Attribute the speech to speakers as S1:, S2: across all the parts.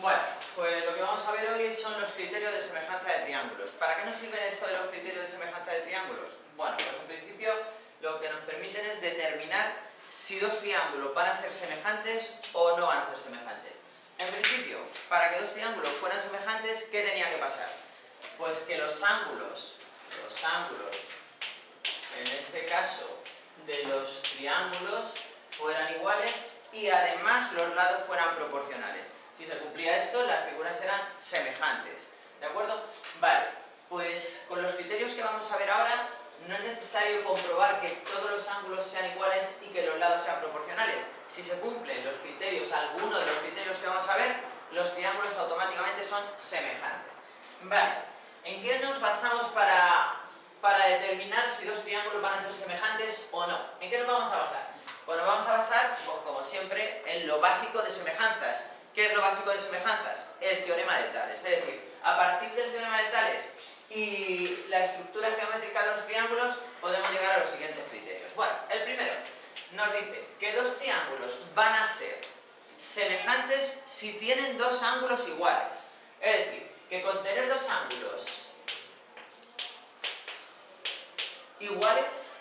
S1: Bueno, pues lo que vamos a ver hoy son los criterios de semejanza de triángulos. ¿Para qué nos sirven esto de los criterios de semejanza de triángulos? Bueno, pues en principio lo que nos permiten es determinar si dos triángulos van a ser semejantes o no van a ser semejantes. En principio, para que dos triángulos fueran semejantes, ¿qué tenía que pasar? Pues que los ángulos, en este caso, de los triángulos fueran iguales y además los lados fueran proporcionales. Si se cumplía esto, las figuras eran semejantes. ¿De acuerdo? Vale, pues con los criterios que vamos a ver ahora, no es necesario comprobar que todos los ángulos sean iguales y que los lados sean proporcionales. Si se cumplen los criterios, alguno de los criterios que vamos a ver, los triángulos automáticamente son semejantes. Vale, ¿en qué nos basamos para determinar si dos triángulos van a ser semejantes o no? ¿En qué nos vamos a basar? Pues nos vamos a basar, como siempre, en lo básico de semejanzas. ¿Qué es lo básico de semejanzas? El teorema de Tales. Es decir, a partir del teorema de Tales y la estructura geométrica de los triángulos, podemos llegar a los siguientes criterios. Bueno, el primero nos dice que dos triángulos van a ser semejantes si tienen dos ángulos iguales. Es decir, que con tener dos ángulos iguales,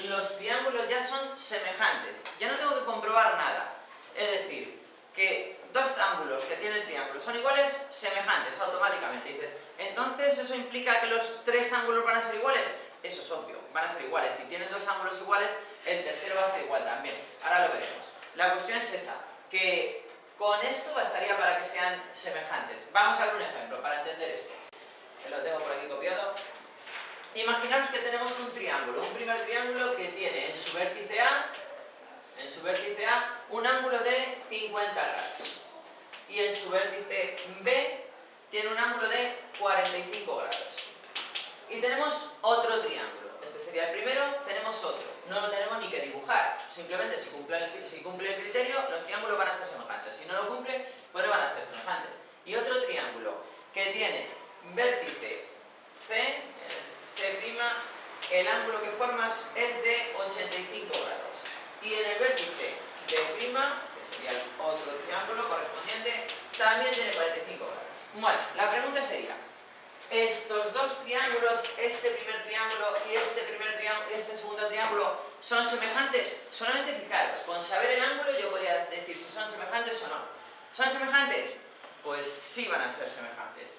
S1: los triángulos ya son semejantes. Ya no tengo que comprobar nada. Es decir, que dos ángulos que tienen triángulos son iguales, semejantes automáticamente. Dices, entonces ¿eso implica que los tres ángulos van a ser iguales? Eso es obvio, van a ser iguales. Si tienen dos ángulos iguales, el tercero va a ser igual también. Ahora lo veremos. La cuestión es esa, que con esto bastaría para que sean semejantes. Vamos a ver un ejemplo para entender esto. Que lo tengo por aquí copiado. Imaginaros que tenemos un triángulo, un primer triángulo que tiene en su vértice A, un ángulo de 50 grados. Y en su vértice B tiene un ángulo de 45 grados. Y tenemos otro triángulo. Este sería el primero, tenemos otro. No lo tenemos ni que dibujar. Simplemente si cumple el criterio, los triángulos van a ser semejantes. Si no lo cumple, pues no van a ser semejantes. Y otro triángulo que tiene vértice C, C', el ángulo que formas es de 85 grados. Y en el vértice D', que sería el otro triángulo correspondiente, también tiene 45 grados. Bueno, la pregunta sería, ¿estos dos triángulos, este primer triángulo y este segundo triángulo, son semejantes? Solamente fijaros, con saber el ángulo yo podría decir si son semejantes o no. ¿Son semejantes? Pues sí van a ser semejantes.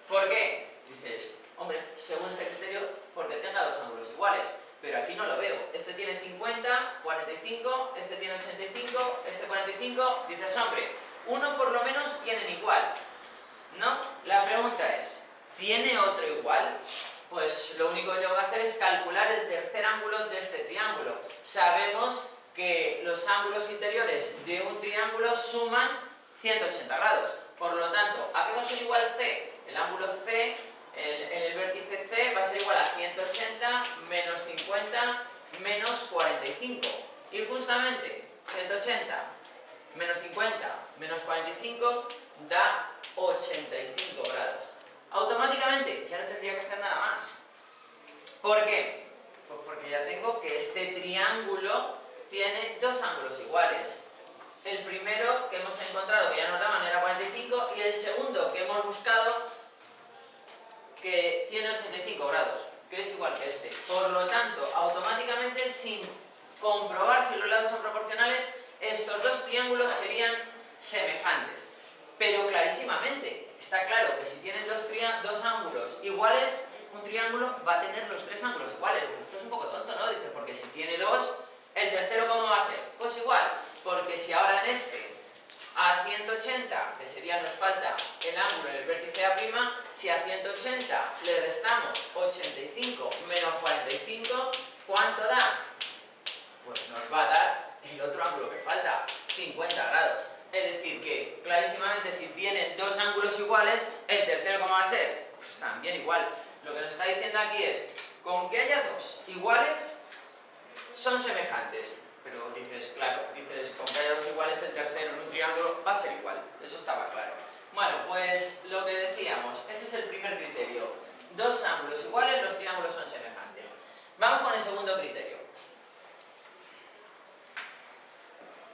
S1: ¿Por qué? Dices, hombre, según este criterio, porque tenga dos ángulos iguales. Pero aquí no lo veo. Este tiene 50, 45, este tiene 85, este 45. Dices, hombre, uno por lo menos tienen igual. ¿No? La pregunta es, ¿tiene otro igual? Pues lo único que tengo que hacer es calcular el tercer ángulo de este triángulo. Sabemos que los ángulos interiores de un triángulo suman 180 grados. Por lo tanto, ¿a qué va a ser igual C? El ángulo C en el vértice C va a ser igual a 180 menos 50 menos 45. Y justamente 180 menos 50 menos 45 da 85 grados. Automáticamente ya no tendría que hacer nada más. ¿Por qué? Pues porque ya tengo que este triángulo tiene dos ángulos iguales. El primero que hemos encontrado, que ya nos daban, era 45, y el segundo que hemos buscado, que tiene 85 grados, que es igual que este. Por lo tanto, automáticamente, sin comprobar si los lados son proporcionales, estos dos triángulos serían semejantes. Pero clarísimamente, está claro que si tienen dos ángulos iguales, un triángulo va a tener los tres ángulos iguales. Esto es un poco tonto, ¿no? Dice, porque si tiene dos, ¿el tercero cómo va a ser? Pues igual, porque si ahora en este a 180, que sería, nos falta el ángulo en el vértice A', si a 180 le restamos 85 menos 45, ¿cuánto da? Pues nos va a dar el otro ángulo que falta, 50 grados. Es decir que, clarísimamente, si tienen dos ángulos iguales, ¿el tercero cómo va a ser? Pues también igual. Lo que nos está diciendo aquí es, con que haya dos iguales, son semejantes. Pero dices, claro, con que haya dos iguales, el tercero en un triángulo va a ser igual. Eso estaba claro. Bueno, pues lo que decíamos, ese es el primer criterio. Dos ángulos iguales, los triángulos son semejantes. Vamos con el segundo criterio.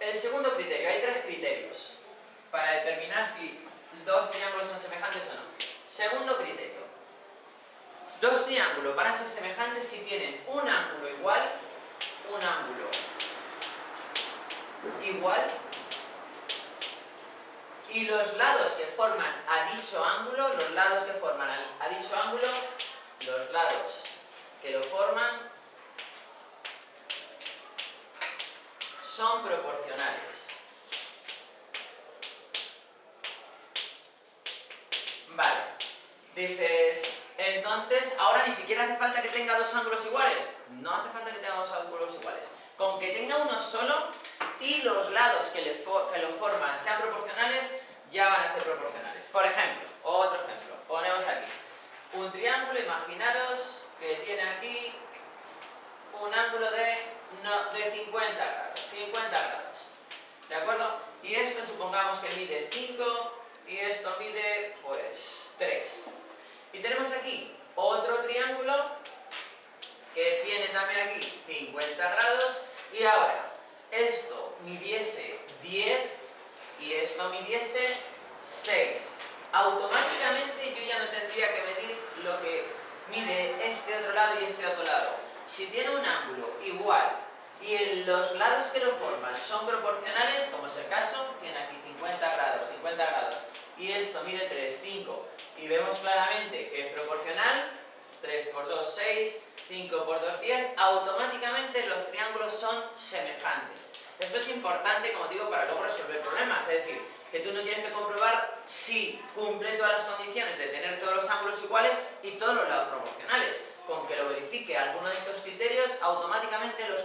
S1: El segundo criterio, hay tres criterios para determinar si dos triángulos son semejantes o no. Segundo criterio, dos triángulos van a ser semejantes si tienen un ángulo igual, y los lados que forman a dicho ángulo, los lados que lo forman son proporcionales. Vale, dices, entonces, ahora ni siquiera hace falta que tenga dos ángulos iguales. No hace falta que tenga dos ángulos iguales. Con que tenga uno solo y los lados que lo forman sean proporcionales, ya van a ser proporcionales. Por ejemplo, otro ejemplo, ponemos aquí un triángulo, imaginaros que tiene aquí un ángulo de 50 grados, ¿de acuerdo? Y esto supongamos que mide 5 y esto mide, pues, 3. Y tenemos aquí otro triángulo que tiene también aquí 50 grados y ahora esto midiese 10 y esto midiese 6. Automáticamente yo ya no tendría que medir lo que mide este otro lado y este otro lado. Si tiene un ángulo igual y los lados que lo forman son proporcionales, como es el caso, tiene aquí 50 grados, y esto mide 3, 5, y vemos claramente que es proporcional, 3 por 2, 6, 5 por 2, 10, automáticamente los triángulos son semejantes. Esto es importante, como digo, para luego resolver problemas, es decir, que tú no tienes que comprobar si cumple todas las condiciones de tener todos los ángulos iguales y todos los lados proporcionales. Con que lo verifique alguno de estos criterios, automáticamente los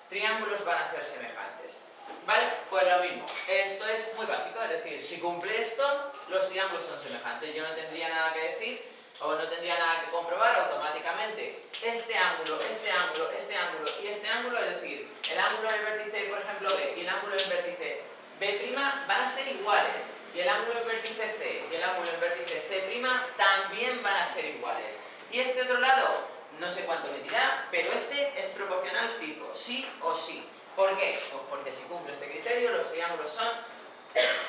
S1: triángulos van a ser semejantes. ¿Vale? Pues lo mismo. Esto es muy básico, es decir, si cumple esto, los triángulos son semejantes. Yo no tendría nada que decir o no tendría nada que comprobar, automáticamente este ángulo y este ángulo, es decir, el ángulo del vértice, por ejemplo, B y el ángulo del vértice B' van a ser iguales, y el ángulo del vértice C y el ángulo del vértice C' también van a ser iguales. Y este otro lado, no sé cuánto medirá, pero este es proporcional fijo, sí o sí. ¿Por qué? Pues porque si cumple este criterio, los triángulos son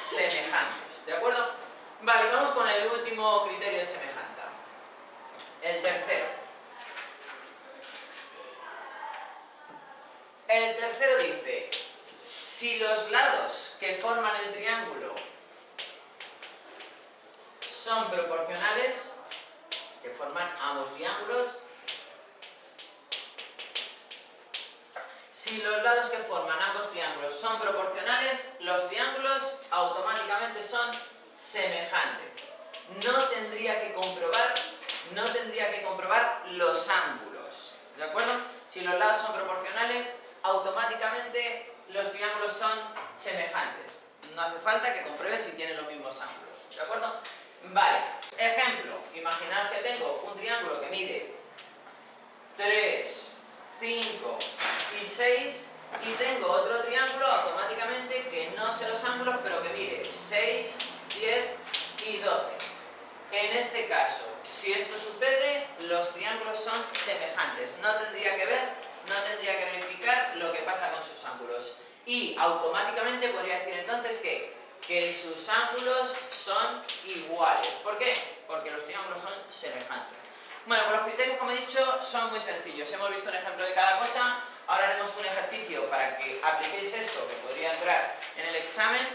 S1: semejantes, ¿de acuerdo? Vale, vamos con el último criterio de semejanza. El tercero. El tercero dice, si los lados que forman el triángulo son proporcionales, que forman ambos triángulos, si los lados que forman ambos triángulos son proporcionales, los triángulos automáticamente son semejantes. No tendría que comprobar los ángulos, ¿de acuerdo? Si los lados son proporcionales, automáticamente los triángulos son semejantes. No hace falta que compruebe si tienen los mismos ángulos, ¿de acuerdo? Vale, ejemplo, imaginaos que tengo un triángulo que mide 3, 5 y 6 y tengo otro triángulo automáticamente que no sé los ángulos pero que mide 6, 10 y 12. En este caso, si esto sucede, los triángulos son semejantes. No tendría que verificar lo que pasa con sus ángulos. Y automáticamente podría decir entonces que sus ángulos son iguales. ¿Por qué? Porque los triángulos son semejantes. Bueno, pues los criterios, como he dicho, son muy sencillos. Hemos visto un ejemplo de cada cosa. Ahora haremos un ejercicio para que apliquéis esto, que podría entrar en el examen,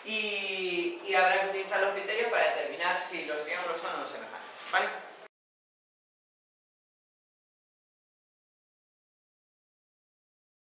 S1: y habrá que utilizar los criterios para determinar si los triángulos son o no semejantes, ¿vale?